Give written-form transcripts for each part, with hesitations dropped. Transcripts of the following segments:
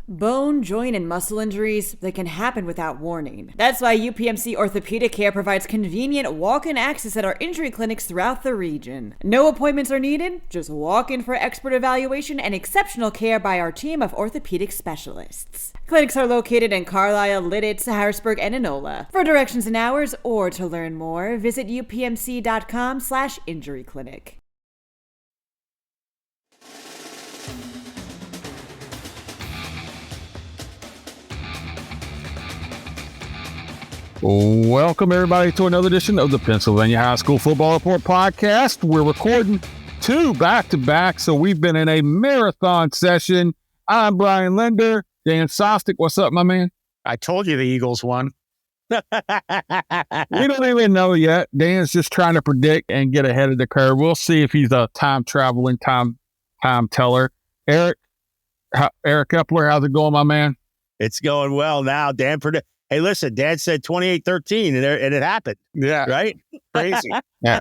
Bone, joint, and muscle injuries, they can happen without warning. That's why UPMC Orthopedic Care provides convenient walk-in access at our injury clinics throughout the region. No appointments are needed, just walk in for expert evaluation and exceptional care by our team of orthopedic specialists. Clinics are located in Carlisle, Lidditz, Harrisburg, and Enola. For directions and hours or to learn more, visit upmc.com/injuryclinic. Welcome, everybody, to another edition of the Pennsylvania High School Football Report podcast. We're recording 2 back-to-back, so we've been in a marathon session. I'm Brian Linder. Dan Sostek, what's up, my man? I told you the Eagles won. We don't even know yet. Dan's just trying to predict and get ahead of the curve. We'll see if he's a time-traveling time teller. Eric Epler, how's it going, my man? It's going well now. Dan Hey, listen, Dad said 28-13, and it happened. Yeah. Right? Crazy. Yeah.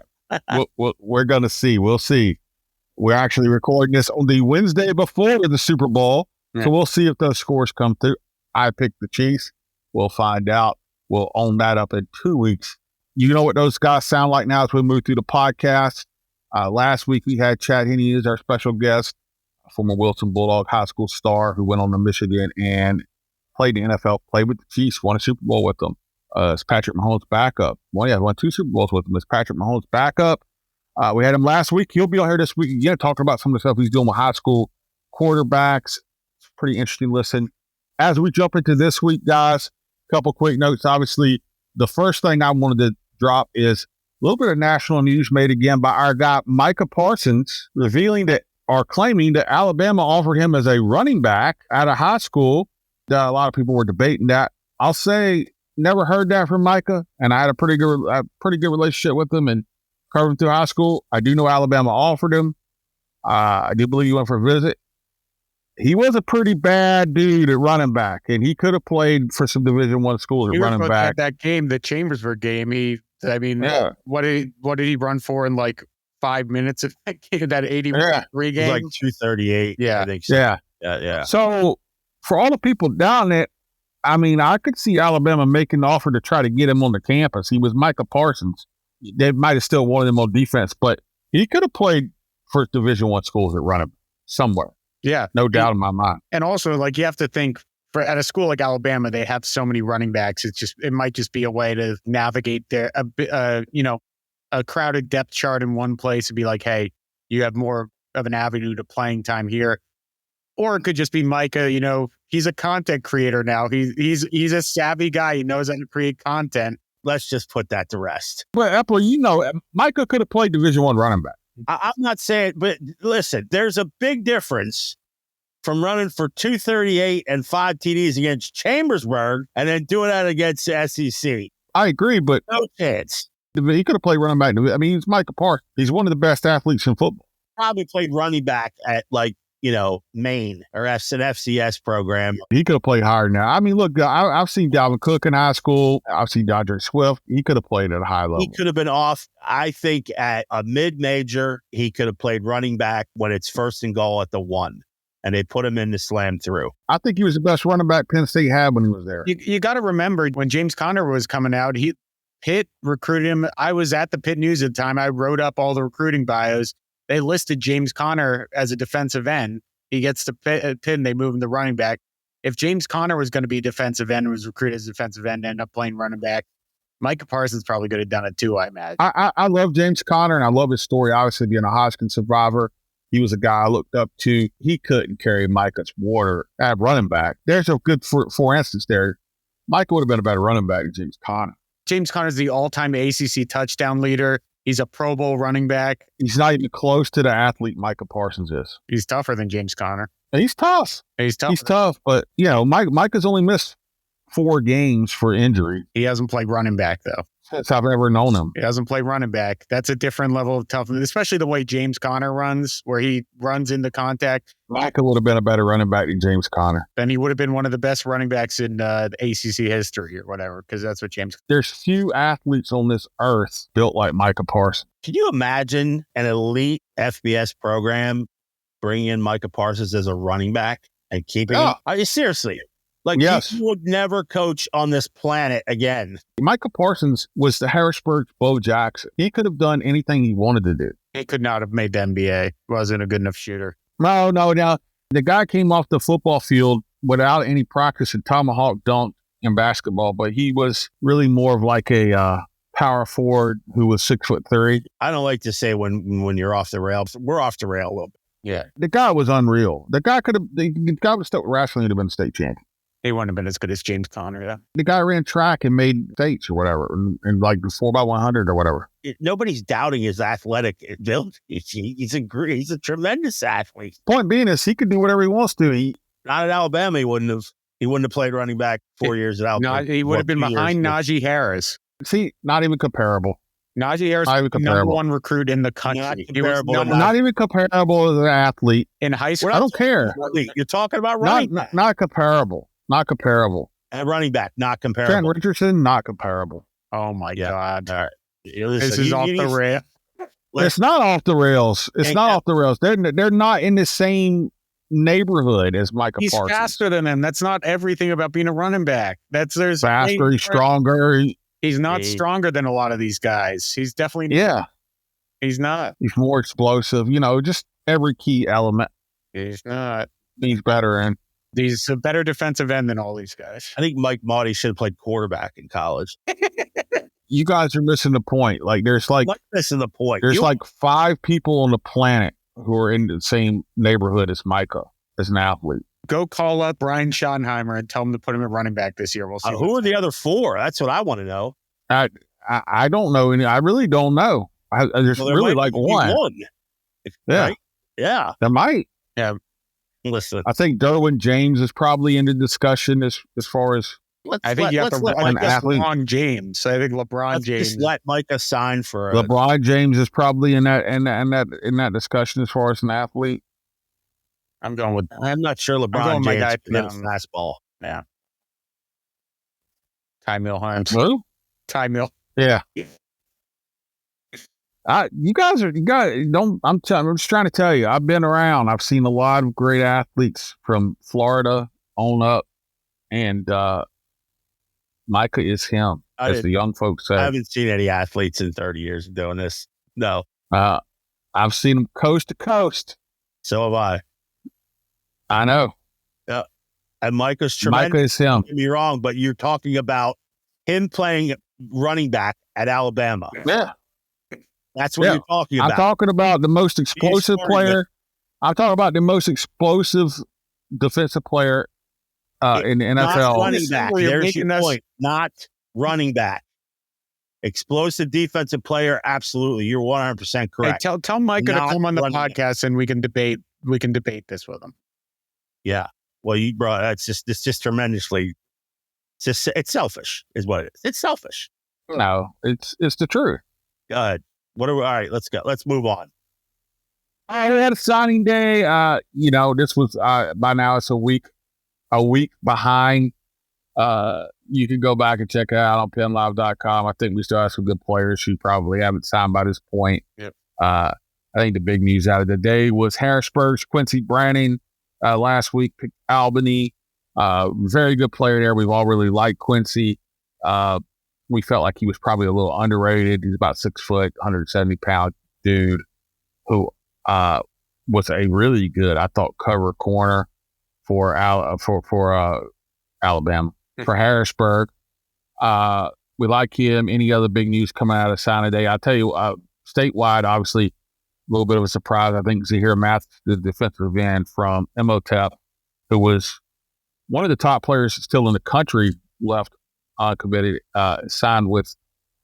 We're going to see. We'll see. We're actually recording this on the Wednesday before the Super Bowl, so we'll see if those scores come through. I picked the Chiefs. We'll find out. We'll own that up in 2 weeks. You know what those guys sound like now as we move through the podcast. Last week, we had Chad Henne as our special guest, a former Wilson Bulldog High School star who went on to Michigan and played the NFL, played with the Chiefs, won a Super Bowl with them. It's Patrick Mahomes' backup. Won 2 Super Bowls with him. It's Patrick Mahomes' backup. We had him last week. He'll be on here this week again, talking about some of the stuff he's doing with high school quarterbacks. It's a pretty interesting listen. As we jump into this week, guys, a couple quick notes. Obviously, the first thing I wanted to drop is a little bit of national news made again by our guy, Micah Parsons, revealing that, or claiming that Alabama offered him as a running back out of high school. A lot of people were debating that. I'll say, never heard that from Micah, and I had a pretty good relationship with him and covered him through high school. I do know Alabama offered him. I do believe he went for a visit. He was a pretty bad dude at running back, and he could have played for some Division I schools at running back. That game, the Chambersburg game, what did he run for in like 5 minutes of that game? That 83 game, like 238. Yeah, I think so. Yeah. So, for all the people down there, I mean, I could see Alabama making the offer to try to get him on the campus. He was Micah Parsons. They might have still wanted him on defense, but he could have played for Division I schools at running somewhere. Yeah. No doubt in my mind. And also, like, you have to think, at a school like Alabama, they have so many running backs. It might just be a way to navigate a crowded depth chart in one place and be like, hey, you have more of an avenue to playing time here. Or it could just be Micah, he's a content creator now. He's a savvy guy. He knows how to create content. Let's just put that to rest. But Epler, Micah could have played Division I running back. I'm not saying, but listen, there's a big difference from running for 238 and 5 TDs against Chambersburg and then doing that against the SEC. I agree, but no chance. He could have played running back. I mean, he's Micah Parsons. He's one of the best athletes in football. Probably played running back at Maine or an FCS program. He could have played higher now. I mean, look, I've seen Dalvin Cook in high school. I've seen DeAndre Swift. He could have played at a high level. He could have been off. I think at a mid-major, he could have played running back when it's first and goal at the 1. And they put him in to slam through. I think he was the best running back Penn State had when he was there. You got to remember, when James Conner was coming out, Pitt recruited him. I was at the Pitt News at the time. I wrote up all the recruiting bios. They listed James Conner as a defensive end. He gets to Pitt and they move him to running back. If James Conner was going to be defensive end and was recruited as a defensive end and ended up playing running back, Micah Parsons probably could have done it too, I imagine. I love James Conner, and I love his story. Obviously, being a Hodgkin survivor, he was a guy I looked up to. He couldn't carry Micah's water at running back. There's a good, for instance there, Micah would have been a better running back than James Conner. James Conner is the all-time ACC touchdown leader. He's a Pro Bowl running back. He's not even close to the athlete Micah Parsons is. He's tougher than James Conner. And he's tough. He's tough, but, Micah's only missed 4 games for injury. He hasn't played running back, though. Since I've ever known him. He hasn't played running back. That's a different level of toughness, especially the way James Conner runs, where he runs into contact. Micah would have been a better running back than James Conner. Then he would have been one of the best running backs in the ACC history or whatever, because that's what James... There's few athletes on this earth built like Micah Parsons. Can you imagine an elite FBS program bringing in Micah Parsons as a running back? and keeping him. Are you seriously? Like, yes. he would never coach on this planet again. Micah Parsons was the Harrisburg Bo Jackson. He could have done anything he wanted to do. He could not have made the NBA. Wasn't a good enough shooter. No. Now, the guy came off the football field without any practice and tomahawk dunked in basketball, but he was really more of like a power forward who was 6'3". I don't like to say when you're off the rails. We're off the rail a little bit. Yeah. The guy was unreal. The guy was still wrestling to have been state champion. He wouldn't have been as good as James Conner, yeah. The guy ran track and made states or whatever, and like 4x100 or whatever. Nobody's doubting his athletic ability. He's a tremendous athlete. Point being is he could do whatever he wants to. Not at Alabama, he wouldn't have played running back 4 years at Alabama. No, he would have been behind Najee Harris. See, not even comparable. Najee Harris was the number one recruit in the country. Not even comparable as an athlete. In high school. I don't care. You're talking about running back. Not comparable. Not comparable. And running back, not comparable. Trent Richardson, not comparable. Oh, my God. All right. This is off the rail. It's not off the rails. It's not off the rails. They're not in the same neighborhood as Micah Parsons. He's faster than him. That's not everything about being a running back. There's faster, he's stronger. He's not stronger than a lot of these guys. He's definitely he's not. He's more explosive. Just every key element. He's not. He's better in. He's a better defensive end than all these guys. I think Mike Maudie should have played quarterback in college. You guys are missing the point. Like there's missing the point. There's 5 people on the planet who are in the same neighborhood as Micah as an athlete. Go call up Brian Schottenheimer and tell him to put him at running back this year. We'll see. Who are the other 4? That's what I want to know. I don't know any. I really don't know. There's really like one. Yeah. Right? Yeah. There might. Yeah. Listen. I think Derwin James is probably in the discussion as far as. I think you have to let LeBron James. I think LeBron James. Just let Micah sign for LeBron James is probably in that discussion as far as an athlete. I'm not sure LeBron James can hit a fastball. Yeah. Ty Milhomes. Who? Ty Mill. Yeah. You guys don't. I'm just trying to tell you. I've been around. I've seen a lot of great athletes from Florida on up, and Micah is him, as the young folks say. I haven't seen any athletes in 30 years doing this. No. I've seen them coast to coast. So have I. I know. Yeah. And Micah's tremendous. Micah is him. Don't get me wrong, but you're talking about him playing running back at Alabama. Yeah. That's what you're talking about. I'm talking about the most explosive player. I'm talking about the most explosive defensive player in the NFL. Not running back. There's your point. Not running back. Explosive defensive player. Absolutely. You're 100% correct. Hey, tell Micah to come on the podcast and we can debate this with him. Yeah. Well, you brought it's just tremendously. It's selfish, is what it is. It's selfish. No, it's the truth. Good. All right, let's go. Let's move on. We had a signing day. This was by now it's a week behind. You can go back and check it out on PennLive.com. I think we still have some good players who probably haven't signed by this point. Yep. I think the big news out of the day was Harrisburg's Quincy Branning last week picked Albany. Very good player there. We've all really liked Quincy. We felt like he was probably a little underrated. He's about 6 foot, 170-pound dude who was a really good, I thought, cover corner for Alabama. For Harrisburg, we like him. Any other big news coming out of signing day? I'll tell you, statewide, obviously, a little bit of a surprise. I think Zahir Mathis, the defensive end from Imhotep, who was one of the top players still in the country, left uncommitted, signed with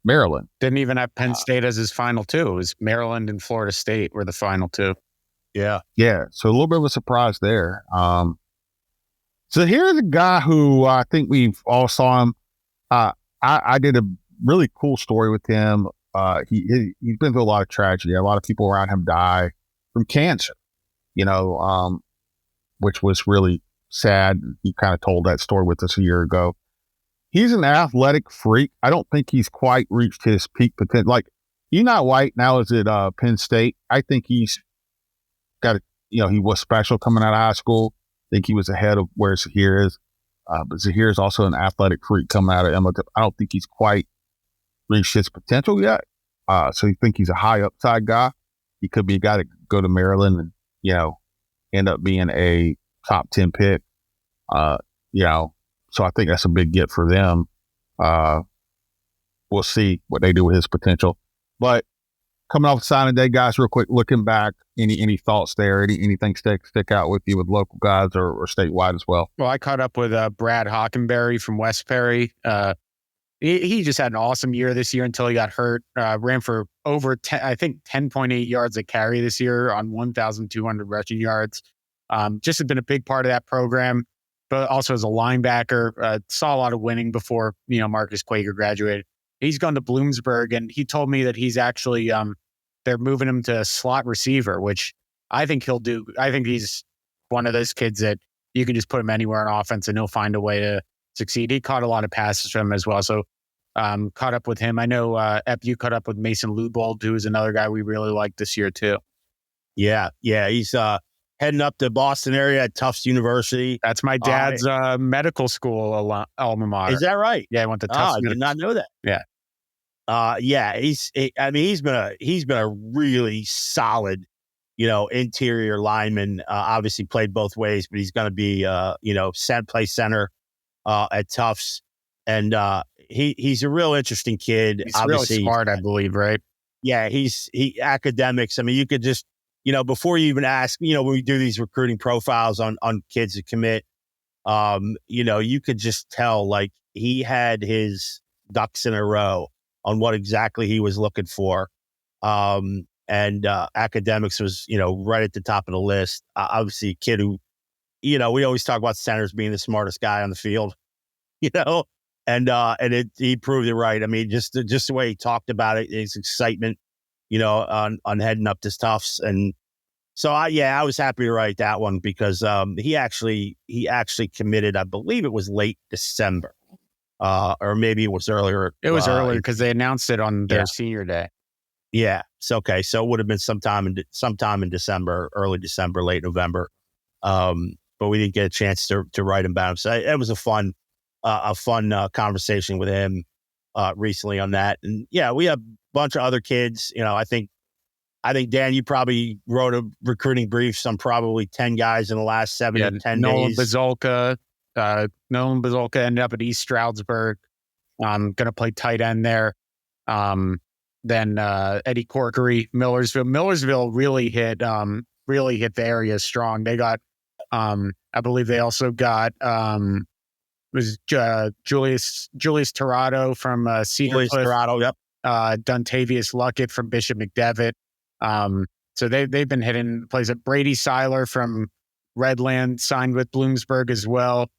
Maryland. Didn't even have Penn State as his final 2. It was Maryland and Florida State were the final 2. Yeah. So a little bit of a surprise there. So here's a guy who I think we've all saw him. I did a really cool story with him. He's been through a lot of tragedy. A lot of people around him die from cancer, which was really sad. He kind of told that story with us a year ago. He's an athletic freak. I don't think he's quite reached his peak potential. Like, Enoch White now is at Penn State. I think he's got he was special coming out of high school. think he was ahead of where Zahir is. But Zahir is also an athletic freak coming out of Emma. I don't think he's quite reached his potential yet. So you think he's a high upside guy. He could be a guy that could go to Maryland and, end up being a top 10 pick. So I think that's a big get for them. We'll see what they do with his potential. But coming off signing day, guys, real quick, looking back, any thoughts there? Anything stick out with you with local guys or statewide as well? Well, I caught up with Brad Hockenberry from West Perry. He just had an awesome year this year until he got hurt. Ran for over 10.8 yards a carry this year on 1,200 rushing yards. Just has been a big part of that program, but also as a linebacker, saw a lot of winning before, Marcus Quaker graduated. He's gone to Bloomsburg, and he told me that he's actually, they're moving him to slot receiver, which I think he'll do. I think he's one of those kids that you can just put him anywhere on offense and he'll find a way to succeed. He caught a lot of passes from him as well. So caught up with him. I know you caught up with Mason Lubold, who is another guy we really like this year too. Yeah. He's heading up to Boston area at Tufts University. That's my dad's medical school alma mater. Is that right? Yeah, I went to Tufts. I did not know that. Yeah. He's been a really solid, interior lineman. Obviously played both ways, but he's going to be, play center at Tufts, and he's a real interesting kid. He's obviously really smart, I believe, right? Yeah, he academics. I mean, you could just, before you even ask, when we do these recruiting profiles on kids that commit, you could just tell like he had his ducks in a row on what exactly he was looking for. And academics was, right at the top of the list. Obviously a kid who, we always talk about centers being the smartest guy on the field, and he proved it right. I mean, just the way he talked about it, his excitement, on heading up to Tufts. And so I was happy to write that one because he actually committed, I believe it was late December. Or maybe it was earlier. It was earlier because they announced it on their senior day. Yeah. So, okay. So it would have been sometime in December, early December, late November. But we didn't get a chance to write him about him. So it was a fun conversation with him recently on that. And yeah, we have a bunch of other kids. I think Dan, you probably wrote a recruiting brief on probably 10 guys in the last 7 to 10 days. Nolan Bazolka ended up at East Stroudsburg. Going to play tight end there. Then Eddie Corkery, Millersville. Millersville really hit the area strong. They got, I believe they also got Julius Tirado from Cedar Cliff. Tirado, yep. Duntavius Luckett from Bishop McDevitt. So they've been hitting places. Brady Seiler from Redland signed with Bloomsburg as well.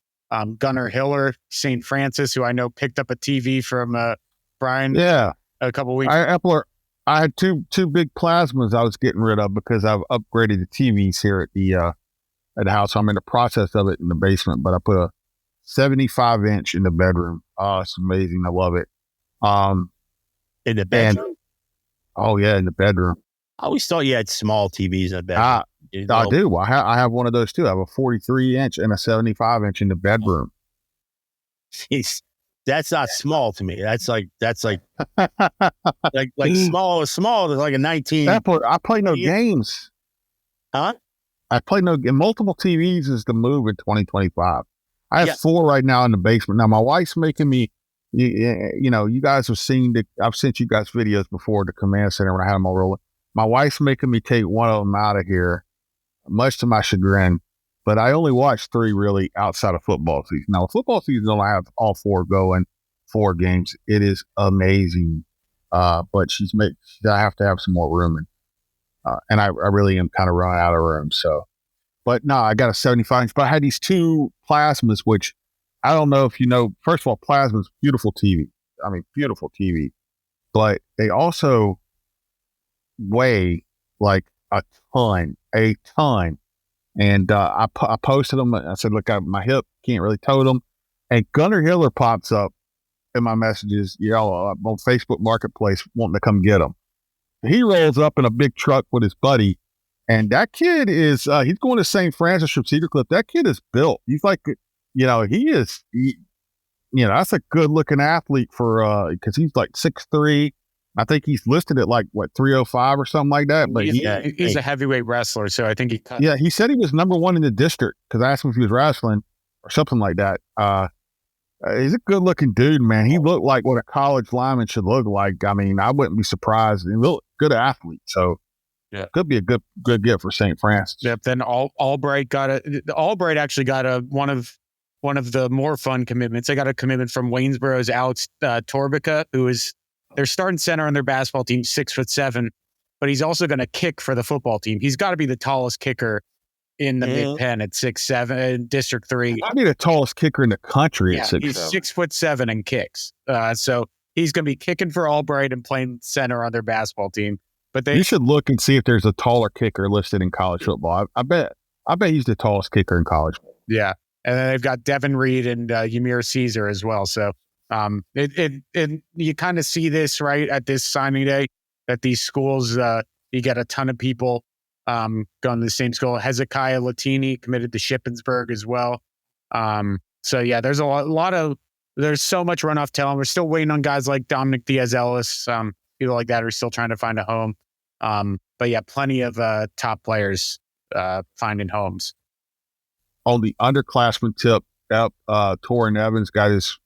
Gunnar Hiller, St. Francis, who I know picked up a TV from Brian. Yeah, a couple weeks. Epler, I had two big plasmas I was getting rid of because I've upgraded the TVs here at the house. I'm in the process of it in the basement, but I put a 75-inch in the bedroom. Oh, it's amazing. I love it. In the bedroom? In the bedroom. I always thought you had small TVs in the bedroom. I do. I have one of those too. I have a 43-inch and a 75-inch in the bedroom. Jeez, that's not small to me. That's like like small is like a 19. I play no games. Huh? I play multiple TVs is the move in 2025. I have 4 right now in the basement. Now my wife's making me. You guys have seen I've sent you guys videos before the command center when I had them all rolling. My wife's making me take one of them out of here, much to my chagrin. But I only watch 3 really outside of football season. Now, football season, I have all 4 going, 4 games. It is amazing. But I have to have some more room. And I really am kind of running out of room. So, but no, I got a 75-inch. But I had these 2 plasmas, which I don't know if you know. First of all, plasma's beautiful TV. I mean, beautiful TV. But they also weigh like a ton. And I posted them. I said, look, my hip can't really tote them. And Gunnar Hiller pops up in my messages, on Facebook Marketplace wanting to come get them. He rolls up in a big truck with his buddy And that kid is, he's going to St. Francis from Cedar Cliff. That kid is built. He's like, that's a good looking athlete because he's like 6'3". I think he's listed at like 305 or something like that. But he's a heavyweight wrestler, so I think he cut. Yeah, he said he was number one in the district because I asked him if he was wrestling or something like that. He's a good looking dude, man. He looked like what a college lineman should look like. I mean, I wouldn't be surprised. He looked good athlete, so could be a good get for St. Francis. Yep. Then Albright actually got one of the more fun commitments. They got a commitment from Waynesboro's Alex Torbica, who is their starting center on their basketball team, 6'7", but he's also going to kick for the football team. He's got to be the tallest kicker in the Mid-Penn at 6'7", District 3. I'd be the tallest kicker in the country at 6'7". He's 6'7" and kicks. So he's going to be kicking for Albright and playing center on their basketball team. But you should look and see if there's a taller kicker listed in college football. I bet he's the tallest kicker in college. Yeah. And then they've got Devin Reed and Ymir Caesar as well. So you kind of see this right at this signing day that these schools, you get a ton of people going to the same school. Hezekiah Latini committed to Shippensburg as well. So yeah, there's there's so much runoff talent. We're still waiting on guys like Dominic Diaz-Ellis, people like that are still trying to find a home. But yeah, plenty of top players finding homes. On the underclassmen tip, Torrin Evans got his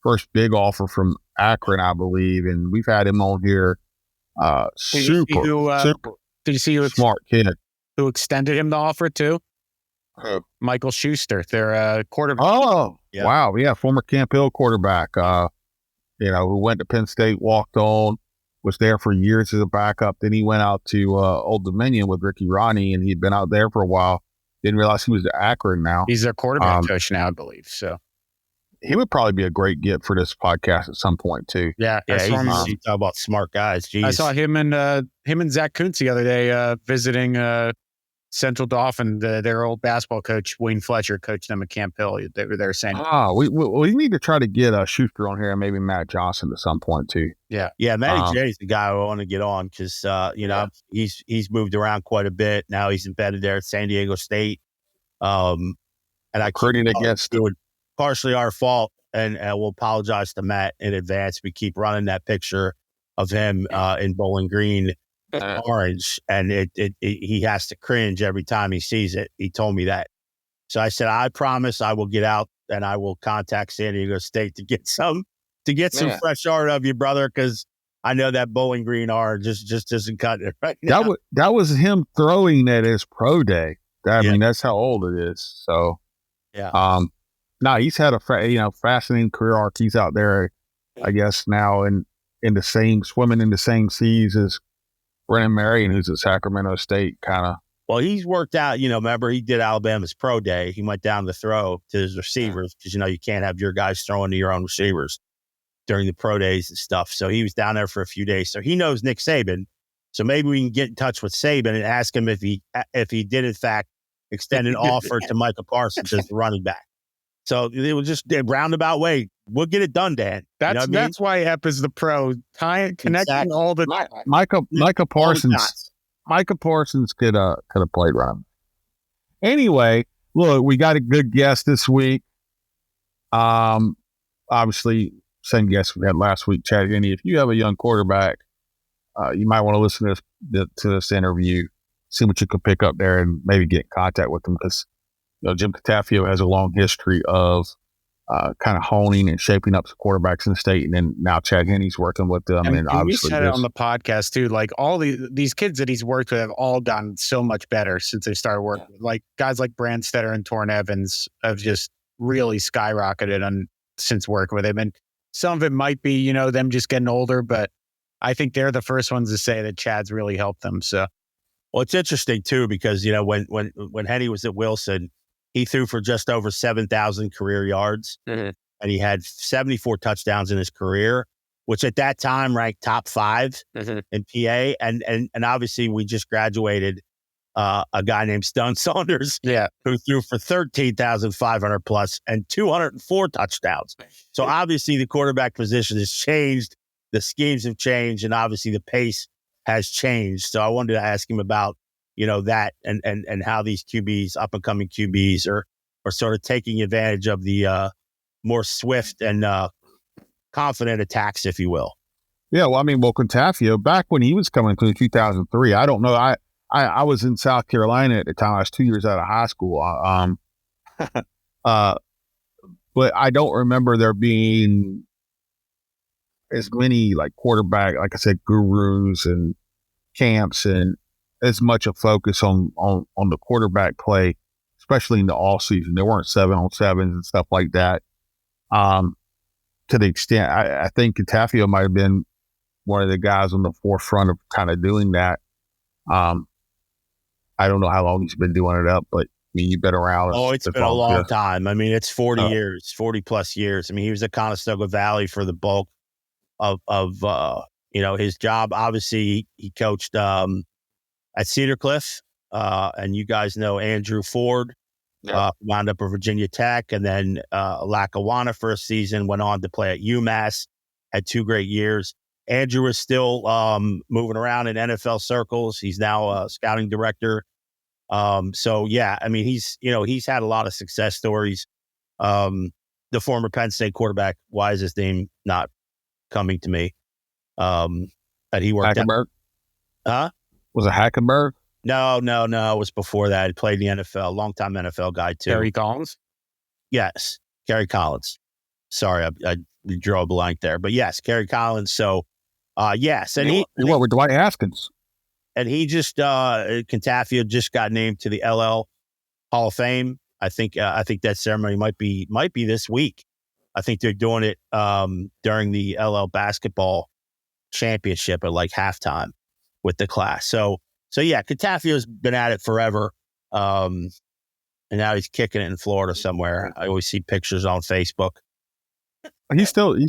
first big offer from Akron, I believe, and we've had him on here. Super. Did you see who smart kid who extended him the offer too? Michael Schuster, their quarterback. Oh, yeah. Wow. Yeah, former Camp Hill quarterback, who went to Penn State, walked on, was there for years as a backup. Then he went out to Old Dominion with Ricky Ronnie, and he'd been out there for a while. Didn't realize he was at Akron now. He's their quarterback coach now, I believe. So he would probably be a great get for this podcast at some point too. Yeah. You talk about smart guys. Jeez. I saw him and Zach Kuntz the other day visiting Central Dauphin. Their old basketball coach, Wayne Fletcher, coached them at Camp Hill. They were there saying, we need to try to get Schuster on here and maybe Matt Johnson at some point too. Yeah. Matty J's the guy I want to get on because he's moved around quite a bit. Now he's embedded there at San Diego State. And I recruiting against doing partially our fault, and we'll apologize to Matt in advance. We keep running that picture of him in Bowling Green orange, and he has to cringe every time he sees it. He told me that. So I said, I promise I will get out and I will contact San Diego State to get some fresh art of you, brother, because I know that Bowling Green orange just isn't cutting it right now. That was him throwing at his pro day. I mean, that's how old it is. So, he's had a fascinating career arc. He's out there, I guess, now swimming in the same seas as Brennan Marion, who's at Sacramento State, kind of. Well, he's worked out, remember he did Alabama's pro day. He went down to throw to his receivers because, you can't have your guys throwing to your own receivers during the pro days and stuff. So he was down there for a few days. So he knows Nick Saban. So maybe we can get in touch with Saban and ask him if he did, in fact, extend an offer to Micah Parsons as the running back. So it was just a roundabout way. We'll get it done, Dan. That's why Ep is the pro. Connecting all the Micah Parsons. Micah Parsons could have played run. Anyway, look, we got a good guest this week. Obviously, same guest we had last week, Chad Henne. If you have a young quarterback, you might want to listen to this interview, see what you could pick up there, and maybe get in contact with them because Jim Catafio has a long history of kind of honing and shaping up some quarterbacks in the state, and then now Chad Henne's working with them. And obviously, we said it on the podcast too. Like all these kids that he's worked with have all gotten so much better since they started working. Like guys like Brandstetter and Torrin Evans have just really skyrocketed since working with him. And some of it might be them just getting older, but I think they're the first ones to say that Chad's really helped them. So, well, it's interesting too because when Henne was at Wilson, he threw for just over 7,000 career yards, and he had 74 touchdowns in his career, which at that time ranked top 5 in PA. And obviously, we just graduated a guy named Stone Saunders, who threw for 13,500 plus and 204 touchdowns. So obviously, the quarterback position has changed, the schemes have changed, and obviously the pace has changed. So I wanted to ask him about that and how these QBs, up and coming QBs, are sort of taking advantage of the more swift and confident attacks, if you will. Yeah, well, Contafio, back when he was coming through 2003, I don't know. I was in South Carolina at the time. I was 2 years out of high school. But I don't remember there being as many like quarterback, like I said, gurus and camps and as much a focus on the quarterback play, especially in the off season. There weren't 7-on-7s and stuff like that. To the extent, I think Contafio might have been one of the guys on the forefront of kind of doing that. I don't know how long he's been doing it up, but you've been around. Oh, it's been a long time. It's 40 years, 40 plus years. He was at Conestoga Valley for the bulk of his job. Obviously, he coached at Cedar Cliff, and you guys know Andrew Ford, wound up at Virginia Tech, and then Lackawanna for a season, went on to play at UMass, had 2 great years. Andrew is still moving around in NFL circles. He's now a scouting director. He's had a lot of success stories. The former Penn State quarterback, why is his name not coming to me? That he worked Hackenberg? Huh? Was it Hackenberg? No. It was before that. He played in the NFL, longtime NFL guy too. Gary Collins? Yes, Gary Collins. Sorry, I drew a blank there. But yes, Gary Collins. So, yes. And he worked with Dwight Haskins. And he just, Contafio just got named to the LL Hall of Fame. I think that ceremony might be this week. I think they're doing it during the LL basketball championship at like halftime with the class. So yeah, Contafio's been at it forever. And now he's kicking it in Florida somewhere. I always see pictures on Facebook. He's still here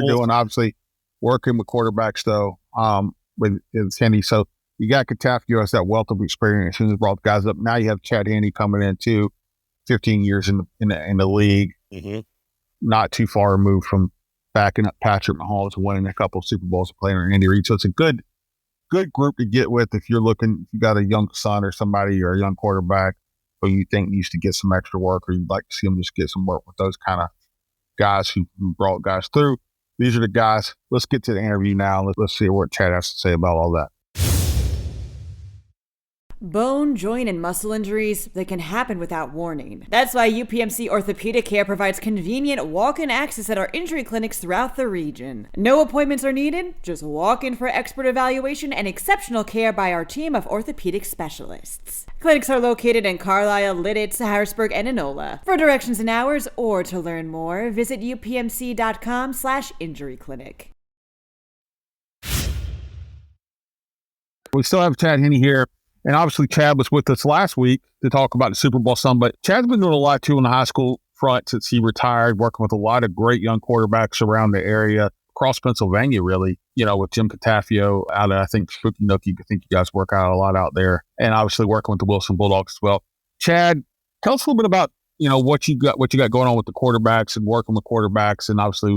doing, obviously working with quarterbacks though. With Henne. So you got Contafio as that wealth of experience and brought the guys up. Now you have Chad Henne coming in too, 15 years in the league, not too far removed from backing up Patrick Mahomes, winning a couple of Super Bowls, playing with Andy Reid. So it's a good group to get with if you got a young son or somebody or a young quarterback who you think needs to get some extra work, or you'd like to see them just get some work with those kind of guys who brought guys through. These are the guys. Let's get to the interview now. Let's see what Chad has to say about all that. Bone, joint, and muscle injuries, they can happen without warning. That's why UPMC Orthopedic Care provides convenient walk-in access at our injury clinics throughout the region. No appointments are needed. Just walk in for expert evaluation and exceptional care by our team of orthopedic specialists. Clinics are located in Carlisle, Lidditz, Harrisburg, and Enola. For directions and hours or to learn more, visit upmc.com/injury-clinic. We still have Chad Henne here. And obviously, Chad was with us last week to talk about the Super Bowl some, but Chad's been doing a lot too on the high school front since he retired, working with a lot of great young quarterbacks around the area, across Pennsylvania, really, with Jim Contafio out of, I think, Spooky Nookie. I think you guys work out a lot out there, and obviously working with the Wilson Bulldogs as well. Chad, tell us a little bit about, what you got going on with the quarterbacks and working with quarterbacks, and obviously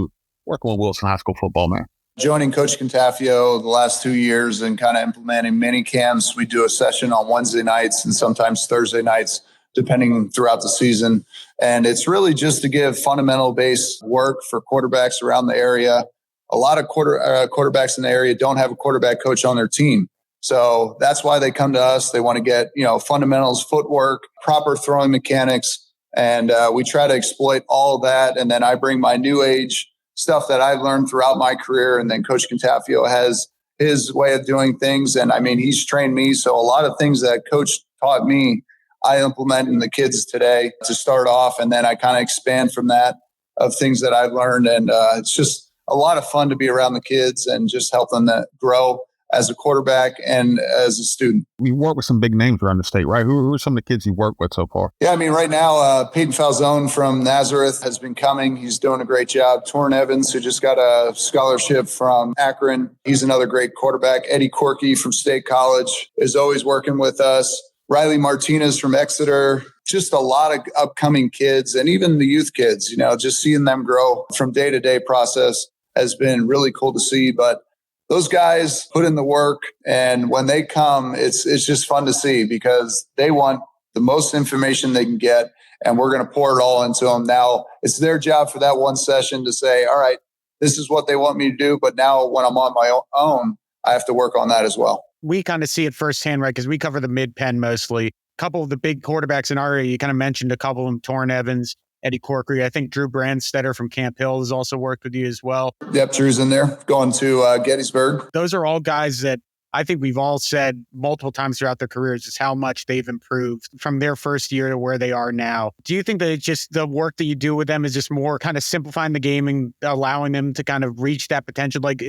working with Wilson High School football, man. Joining Coach Contafio the last 2 years and kind of implementing mini camps. We do a session on Wednesday nights and sometimes Thursday nights, depending throughout the season. And it's really just to give fundamental based work for quarterbacks around the area. A lot of quarterbacks in the area don't have a quarterback coach on their team. So that's why they come to us. They want to get, fundamentals, footwork, proper throwing mechanics. And we try to exploit all of that. And then I bring my new age stuff that I've learned throughout my career. And then Coach Contafio has his way of doing things. And he's trained me. So a lot of things that Coach taught me, I implement in the kids today to start off. And then I kind of expand from that of things that I've learned. And it's just a lot of fun to be around the kids and just help them to grow as a quarterback and as a student. We work with some big names around the state, right? Who are some of the kids you work with so far? Yeah, right now, Peyton Falzone from Nazareth has been coming. He's doing a great job. Torrin Evans, who just got a scholarship from Akron. He's another great quarterback. Eddie Corky from State College is always working with us. Riley Martinez from Exeter. Just a lot of upcoming kids and even the youth kids, just seeing them grow from day-to-day process has been really cool to see. But those guys put in the work. And when they come, it's just fun to see because they want the most information they can get. And we're going to pour it all into them. Now it's their job for that one session to say, all right, this is what they want me to do. But now when I'm on my own, I have to work on that as well. We kind of see it firsthand, right? Because we cover the mid-Penn mostly. A couple of the big quarterbacks in our area, you kind of mentioned a couple of them, Torrin Evans, Eddie Corkery. I think Drew Brandstetter from Camp Hill has also worked with you as well. Yep, Drew's in there, going to Gettysburg. Those are all guys that I think we've all said multiple times throughout their careers just how much they've improved from their first year to where they are now. Do you think that it's just the work that you do with them is just more kind of simplifying the game and allowing them to kind of reach that potential? Like,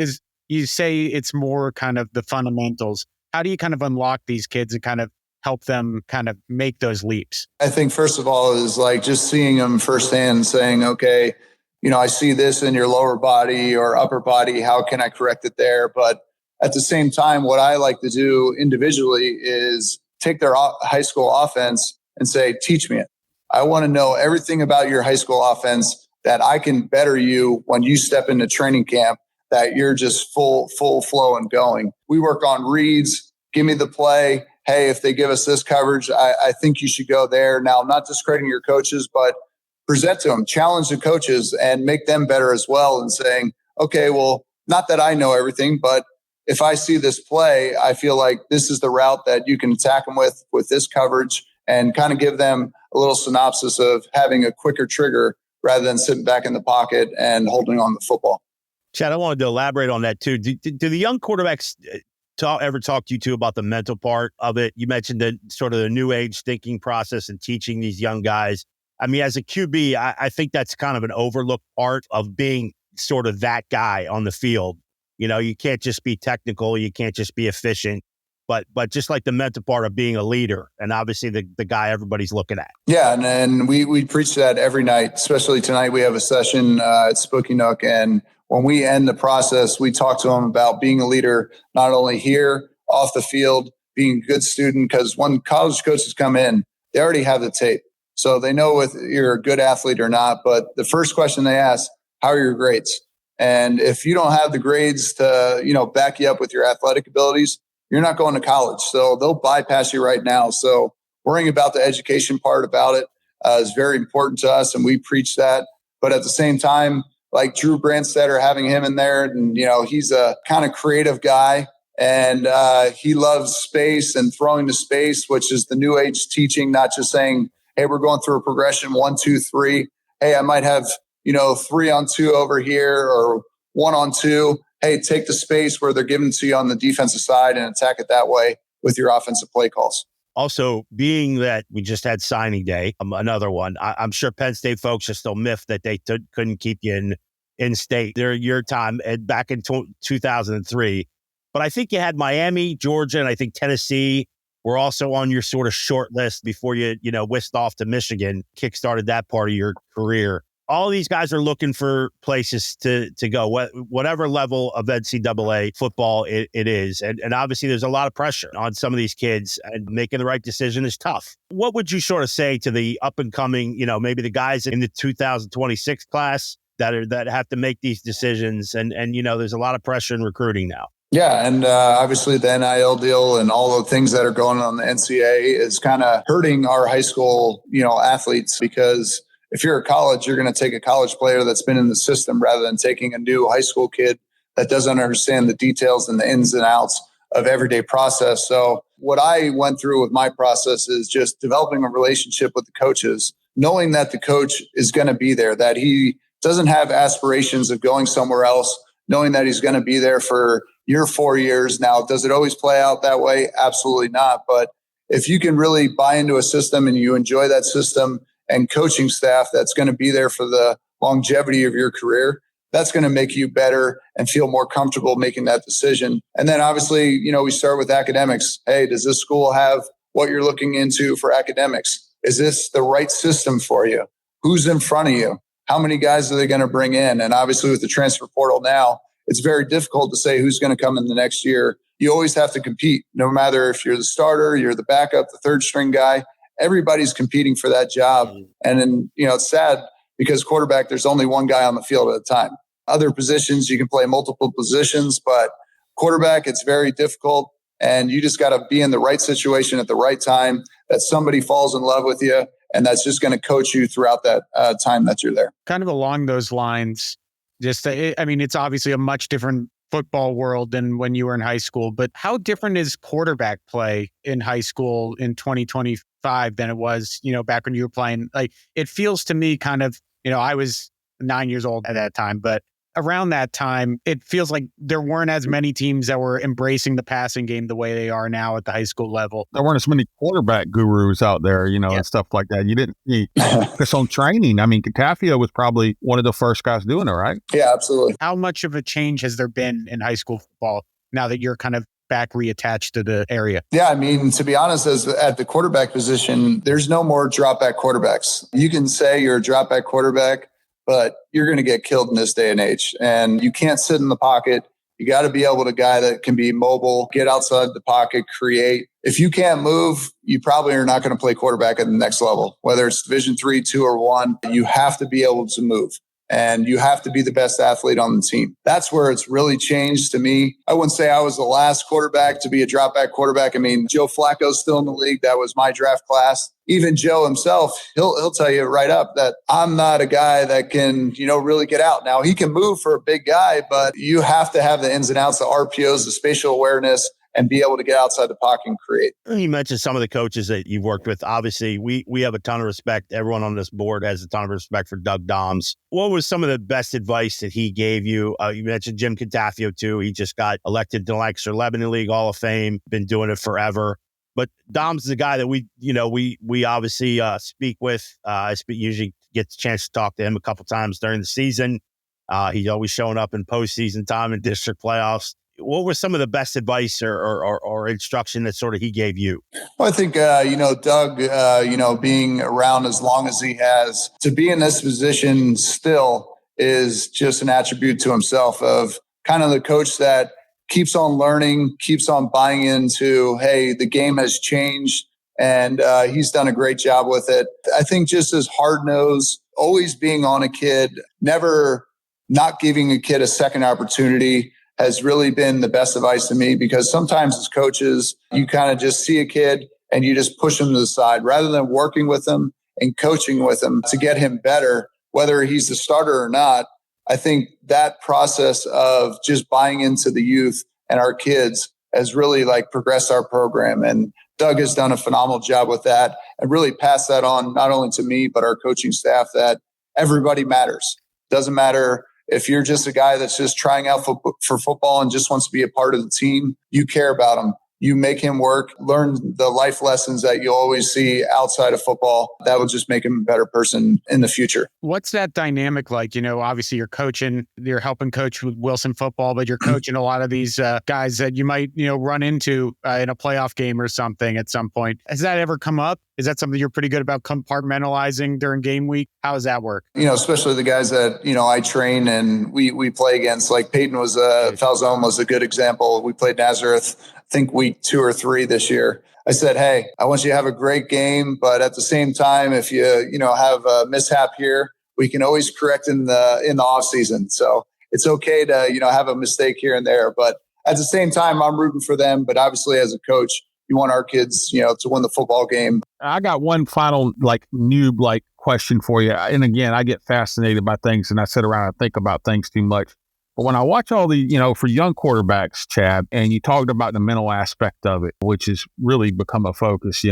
you say it's more kind of the fundamentals. How do you kind of unlock these kids and kind of help them kind of make those leaps? I think first of all is like just seeing them firsthand, saying, okay, I see this in your lower body or upper body. How can I correct it there? But at the same time, what I like to do individually is take their high school offense and say, teach me it. I want to know everything about your high school offense that I can better you when you step into training camp, that you're just full flow and going. We work on reads. Give me the play. Hey, if they give us this coverage, I think you should go there. Now, I'm not discrediting your coaches, but present to them, challenge the coaches and make them better as well and saying, okay, well, not that I know everything, but if I see this play, I feel like this is the route that you can attack them with this coverage and kind of give them a little synopsis of having a quicker trigger rather than sitting back in the pocket and holding on the football. Chad, I wanted to elaborate on that too. Do the young quarterbacks ever talk to you too about the mental part of it? You mentioned the sort of the new age thinking process and teaching these young guys. I mean, as a QB, I think that's kind of an overlooked part of being sort of that guy on the field. You can't just be technical. You can't just be efficient, but just like the mental part of being a leader and obviously the guy everybody's looking at. Yeah. And we preach that every night, especially tonight. We have a session at Spooky Nook. And when we end the process, we talk to them about being a leader, not only here off the field, being a good student, because when college coaches come in, they already have the tape. So they know if you're a good athlete or not. But the first question they ask, how are your grades? And if you don't have the grades to, back you up with your athletic abilities, you're not going to college. So they'll bypass you right now. So worrying about the education part about it is very important to us. And we preach that. But at the same time, like Drew Brandstetter, having him in there, and, he's a kind of creative guy and he loves space and throwing to space, which is the new age teaching, not just saying, hey, we're going through a progression, 1, 2, 3. Hey, I might have 3-on-2 over here or 1-on-2. Hey, take the space where they're given to you on the defensive side and attack it that way with your offensive play calls. Also, being that we just had signing day, another one, I'm sure Penn State folks are still miffed that they couldn't keep you in state during your time back in 2003. But I think you had Miami, Georgia, and I think Tennessee were also on your sort of short list before you whisked off to Michigan, kickstarted that part of your career. All these guys are looking for places to go, whatever level of NCAA football it is. And obviously there's a lot of pressure on some of these kids, and making the right decision is tough. What would you sort of say to the up and coming, maybe the guys in the 2026 class that have to make these decisions? And there's a lot of pressure in recruiting now. Yeah, and obviously the NIL deal and all the things that are going on in the NCAA is kind of hurting our high school, athletes, because if you're a college, you're going to take a college player that's been in the system rather than taking a new high school kid that doesn't understand the details and the ins and outs of everyday process. So what I went through with my process is just developing a relationship with the coaches, knowing that the coach is going to be there, that he doesn't have aspirations of going somewhere else, knowing that he's going to be there for 4 years. Now, does it always play out that way? Absolutely not. But if you can really buy into a system and you enjoy that system, and coaching staff that's going to be there for the longevity of your career, that's going to make you better and feel more comfortable making that decision. And then obviously, we start with academics. Hey, does this school have what you're looking into for academics? Is this the right system for you? Who's in front of you? How many guys are they going to bring in? And obviously with the transfer portal now, it's very difficult to say who's going to come in the next year. You always have to compete, no matter if you're the starter, you're the backup, the third string guy. Everybody's competing for that job. And then, it's sad because quarterback, there's only one guy on the field at a time. Other positions, you can play multiple positions, but Quarterback, it's very difficult, and you just got to be in the right situation at the right time, that somebody falls in love with you, and that's just going to coach you throughout that time that you're there. Kind of along those lines, it's obviously a much different football world than when you were in high school, but how different is quarterback play in high school in 2025 than it was, back when you were playing? Like, it feels to me kind of, I was 9 years old at that time, but around that time, it feels like there weren't as many teams that were embracing the passing game the way they are now at the high school level. There weren't as many quarterback gurus out there, and stuff like that. You didn't see this on training. I mean, Catafio was probably one of the first guys doing it, right? Yeah, absolutely. How much of a change has there been in high school football now that you're kind of back reattached to the area? Yeah, I mean, to be honest, at the quarterback position, there's no more drop back quarterbacks. You can say you're a drop back quarterback, but you're going to get killed in this day and age. And you can't sit in the pocket. You got to be able to guy that can be mobile, get outside the pocket, create. If you can't move, you probably are not going to play quarterback at the next level, whether it's Division 3, 2, or 1. You have to be able to move. And you have to be the best athlete on the team. That's where it's really changed to me. I wouldn't say I was the last quarterback to be a drop back quarterback. I mean, Joe Flacco's still in the league. That was my draft class. Even Joe himself, he'll tell you right up that I'm not a guy that can, really get out. Now, he can move for a big guy, but you have to have the ins and outs, the RPOs, the spatial awareness, and be able to get outside the pocket and create. You mentioned some of the coaches that you've worked with. Obviously, we have a ton of respect. Everyone on this board has a ton of respect for Doug Doms. What was some of the best advice that he gave you? You mentioned Jim Catafio, too. He just got elected to the Lancaster Lebanon League Hall of Fame, been doing it forever. But Dom's the guy that we obviously speak with. Usually get the chance to talk to him a couple times during the season. He's always showing up in postseason time and district playoffs. What was some of the best advice or instruction that sort of he gave you? Well, I think, Doug, being around as long as he has, to be in this position still is just an attribute to himself of kind of the coach that keeps on learning, keeps on buying into, hey, the game has changed, and he's done a great job with it. I think just as hard-nosed, always being on a kid, never not giving a kid a second opportunity has really been the best advice to me, because sometimes as coaches, you kind of just see a kid and you just push him to the side rather than working with him and coaching with him to get him better, whether he's the starter or not. I think that process of just buying into the youth and our kids has really progressed our program. And Doug has done a phenomenal job with that and really passed that on not only to me, but our coaching staff, that everybody matters. Doesn't matter if you're just a guy that's just trying out for football and just wants to be a part of the team. You care about him. You make him work, learn the life lessons that you always see outside of football. That will just make him a better person in the future. What's that dynamic like? Obviously you're coaching, you're helping coach with Wilson football, but you're coaching a lot of these guys that you might, run into in a playoff game or something at some point. Has that ever come up? Is that something you're pretty good about compartmentalizing during game week? How does that work? Especially the guys that, I train and we play against, like Peyton Falzone was a good example. We played Nazareth, I think week 2 or 3 this year. I said, hey, I want you to have a great game, but at the same time, if you, have a mishap here, we can always correct in the off season. So it's okay to, have a mistake here and there, but at the same time, I'm rooting for them. But obviously as a coach, you want our kids, to win the football game. I got one final noob question for you. And again, I get fascinated by things and I sit around and think about things too much. But when I watch all the, for young quarterbacks, Chad, and you talked about the mental aspect of it, which has really become a focus,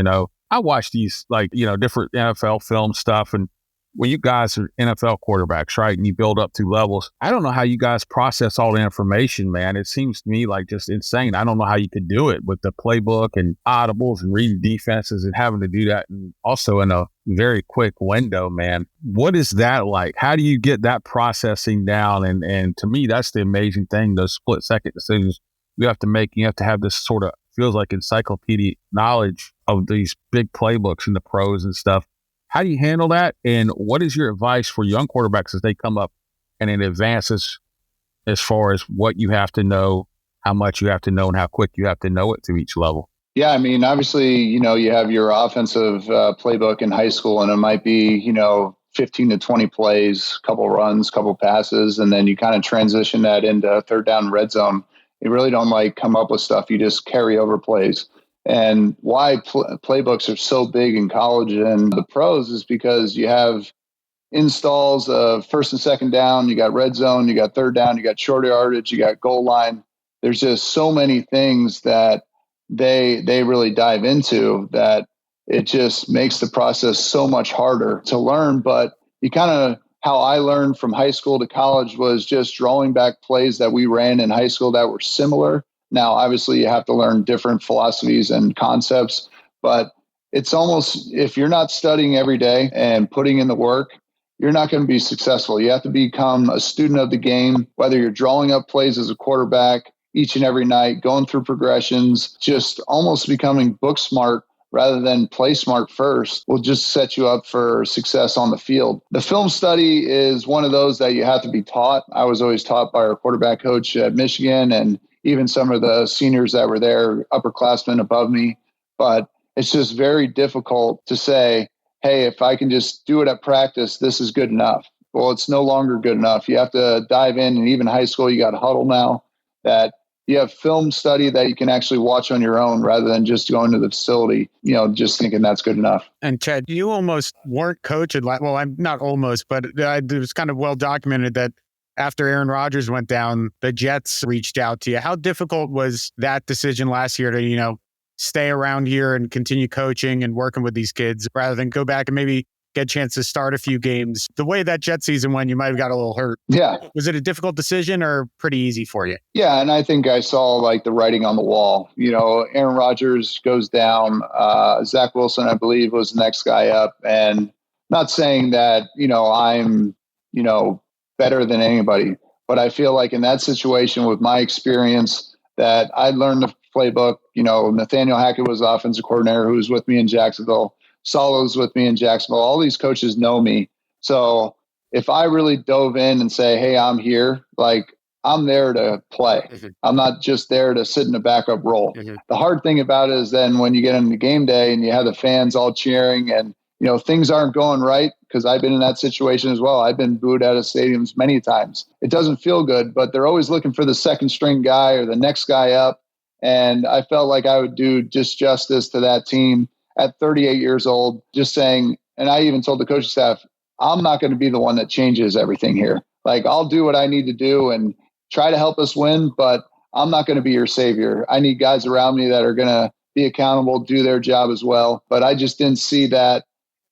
I watch these different NFL film stuff. And when you guys are NFL quarterbacks, right, and you build up through levels, I don't know how you guys process all the information, man. It seems to me like just insane. I don't know how you could do it with the playbook and audibles and reading defenses and having to do that, and also in a very quick window, man. What is that like? How do you get that processing down? And to me, that's the amazing thing, those split-second decisions you have to make. You have to have this sort of, feels like encyclopedic knowledge of these big playbooks and the pros and stuff. How do you handle that? And what is your advice for young quarterbacks as they come up and it advances as far as what you have to know, how much you have to know, and how quick you have to know it to each level? Yeah, I mean, obviously, you have your offensive playbook in high school, and it might be, 15 to 20 plays, couple runs, couple passes, and then you kind of transition that into third down red zone. You really don't like come up with stuff. You just carry over plays. And why playbooks are so big in college and the pros is because you have installs of first and second down, you got red zone, you got third down, you got short yardage, you got goal line. There's just so many things that they really dive into that it just makes the process so much harder to learn. But you kind of, how I learned from high school to college was just drawing back plays that we ran in high school that were similar. Now, obviously, you have to learn different philosophies and concepts, but it's almost, if you're not studying every day and putting in the work, you're not going to be successful. You have to become a student of the game, whether you're drawing up plays as a quarterback each and every night, going through progressions, just almost becoming book smart rather than play smart first will just set you up for success on the field. The film study is one of those that you have to be taught. I was always taught by our quarterback coach at Michigan and even some of the seniors that were there, upperclassmen above me. But it's just very difficult to say, hey, if I can just do it at practice, this is good enough. Well, it's no longer good enough. You have to dive in, and even high school, you got Huddle now, that you have film study that you can actually watch on your own rather than just going to the facility, just thinking that's good enough. And Chad, you almost weren't coached. Well, I'm not almost, but it was kind of well documented that after Aaron Rodgers went down, the Jets reached out to you. How difficult was that decision last year to, stay around here and continue coaching and working with these kids rather than go back and maybe get a chance to start a few games? The way that Jet season went, you might have got a little hurt. Yeah. Was it a difficult decision or pretty easy for you? Yeah, and I think I saw like the writing on the wall. Aaron Rodgers goes down. Zach Wilson, I believe, was the next guy up. And not saying that, I'm, better than anybody, but I feel like in that situation with my experience that I learned the playbook. Nathaniel Hackett was the offensive coordinator who was with me in Jacksonville. Solo's with me in Jacksonville. All these coaches know me. So if I really dove in and say, hey, I'm here, like I'm there to play. Mm-hmm. I'm not just there to sit in a backup role. Mm-hmm. The hard thing about it is then when you get into game day and you have the fans all cheering and, things aren't going right, because I've been in that situation as well. I've been booed out of stadiums many times. It doesn't feel good, but they're always looking for the second string guy or the next guy up. And I felt like I would do justice to that team at 38 years old, just saying, and I even told the coaching staff, I'm not going to be the one that changes everything here. Like, I'll do what I need to do and try to help us win, but I'm not going to be your savior. I need guys around me that are going to be accountable, do their job as well. But I just didn't see that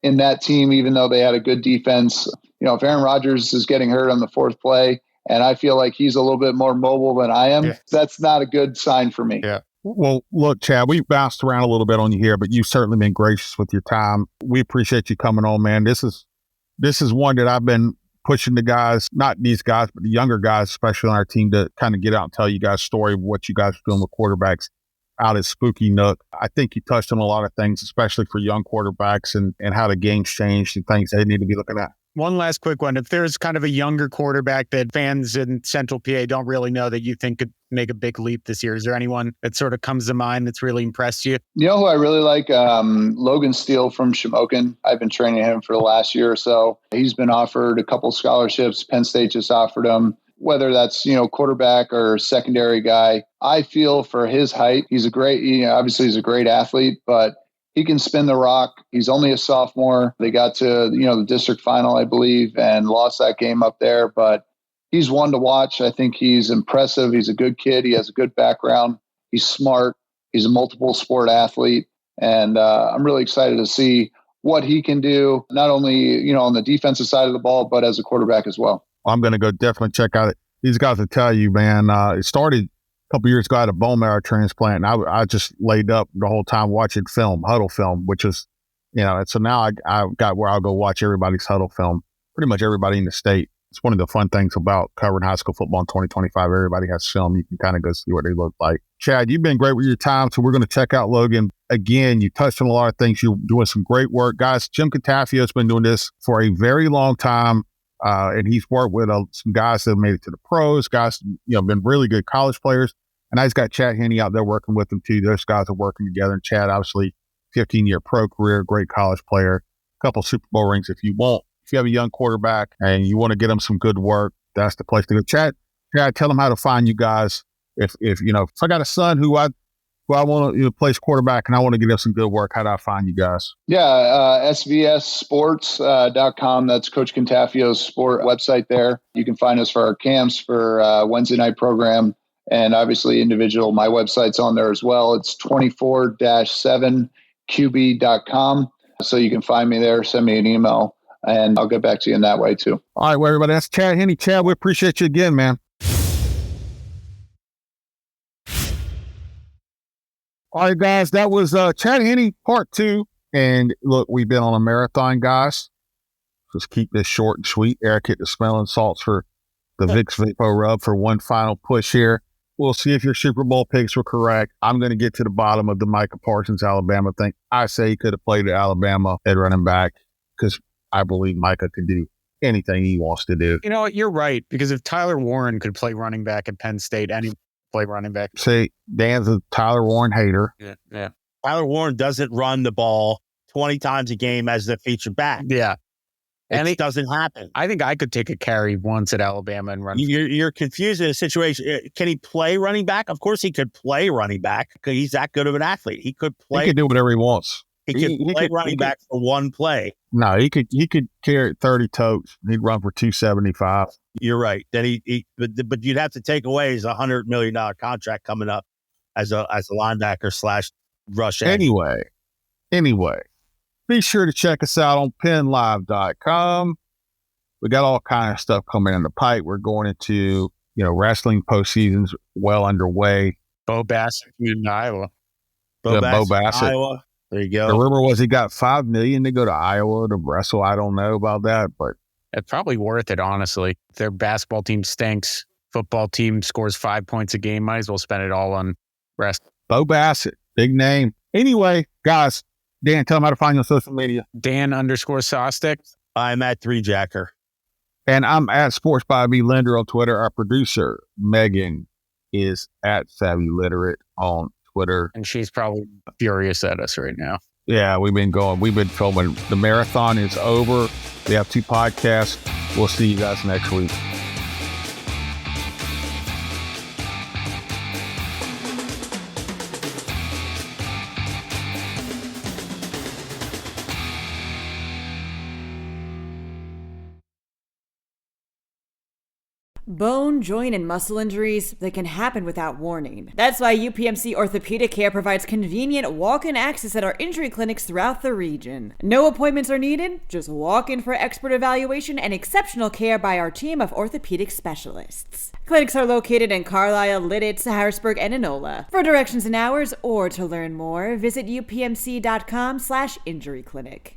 in that team, even though they had a good defense. If Aaron Rodgers is getting hurt on the fourth play, and I feel like he's a little bit more mobile than I am, that's not a good sign for me. Yeah. Well, look, Chad, we bounced around a little bit on you here, but you've certainly been gracious with your time. We appreciate you coming on, man. This is one that I've been pushing the guys, not these guys, but the younger guys, especially on our team, to kind of get out and tell you guys a story of what you guys are doing with quarterbacks out at Spooky Nook. I think you touched on a lot of things, especially for young quarterbacks and how the game's changed and things they need to be looking at. One last quick one. If there's kind of a younger quarterback that fans in Central PA don't really know that you think could make a big leap this year, is there anyone that sort of comes to mind that's really impressed you? You know who I really like? Logan Steele from Shamokin. I've been training him for the last year or so. He's been offered a couple scholarships. Penn State just offered him. Whether that's, quarterback or secondary guy, I feel for his height, he's a great, obviously he's a great athlete, but he can spin the rock. He's only a sophomore. They got to, the district final, I believe, and lost that game up there, but he's one to watch. I think he's impressive. He's a good kid. He has a good background. He's smart. He's a multiple sport athlete. And I'm really excited to see what he can do, not only, on the defensive side of the ball, but as a quarterback as well. I'm going to go definitely check out it. These guys will tell you, man, it started a couple years ago. I had a bone marrow transplant, and I just laid up the whole time watching Huddle film, which is, and so now I got where I'll go watch everybody's Huddle film, pretty much everybody in the state. It's one of the fun things about covering high school football in 2025. Everybody has film. You can kind of go see what they look like. Chad, you've been great with your time, so we're going to check out Logan. Again, you touched on a lot of things. You're doing some great work. Guys, Jim Catafio has been doing this for a very long time. And he's worked with some guys that have made it to the pros, guys, been really good college players. And I just got Chad Henne out there working with them too. Those guys are working together. And Chad, obviously, 15-year pro career, great college player, a couple Super Bowl rings if you want. If you have a young quarterback and you want to get them some good work, that's the place to go. Chad, tell them how to find you guys if I got a son who I want to place quarterback and I want to get up some good work, how do I find you guys? Yeah, svssports.com. That's Coach Cantafio's sport website there. You can find us for our camps, for Wednesday night program, and obviously individual. My website's on there as well. It's 24-7qb.com. So you can find me there, send me an email, and I'll get back to you in that way too. All right, well, everybody, that's Chad Henne. Chad, we appreciate you again, man. All right, guys, that was Chad Henne part 2. And look, we've been on a marathon, guys. Just keep this short and sweet. Eric hit the smelling salts for the Vicks Vapo Rub for one final push here. We'll see if your Super Bowl picks were correct. I'm going to get to the bottom of the Micah Parsons Alabama thing. I say he could have played at Alabama at running back because I believe Micah could do anything he wants to do. You know what? You're right. Because if Tyler Warren could play running back at Penn State, anyone could play running back. See, Dan's a Tyler Warren hater. Yeah. Tyler Warren doesn't run the ball 20 times a game as the featured back. Yeah. And it doesn't happen. I think I could take a carry once at Alabama and run. You're confused in a situation. Can he play running back? Of course he could play running back because he's that good of an athlete. He could play. He could do whatever he wants. He could play running back for one play. No, he could carry 30 totes. He'd run for 275. You're right. Then but you'd have to take away his $100 million contract coming up as a linebacker / rush end. Anyway, be sure to check us out on PennLive.com. We got all kind of stuff coming in the pipe. We're going into, wrestling postseason's well underway. Bo Bassett in Iowa. Bo Bassett. Iowa. There you go. The rumor was he got $5 million to go to Iowa to wrestle. I don't know about that, but it's probably worth it, honestly. Their basketball team stinks. Football team scores 5 points a game. Might as well spend it all on wrestling. Bo Bassett, big name. Anyway, guys, Dan, tell them how to find you on social media. Dan_Sostek. I'm at 3Jacker. And I'm at Sports by B Linder on Twitter. Our producer, Megan, is at Savvy Literate on Twitter. And she's probably furious at us right now. Yeah, we've been filming. The marathon is over. We have 2 podcasts. We'll see you guys next week. Bone, joint, and muscle injuries, they can happen without warning. That's why UPMC Orthopedic Care provides convenient walk-in access at our injury clinics throughout the region. No appointments are needed, just walk in for expert evaluation and exceptional care by our team of orthopedic specialists. Clinics are located in Carlisle, Lidditz, Harrisburg, and Enola. For directions and hours or to learn more, visit upmc.com/injuryclinic.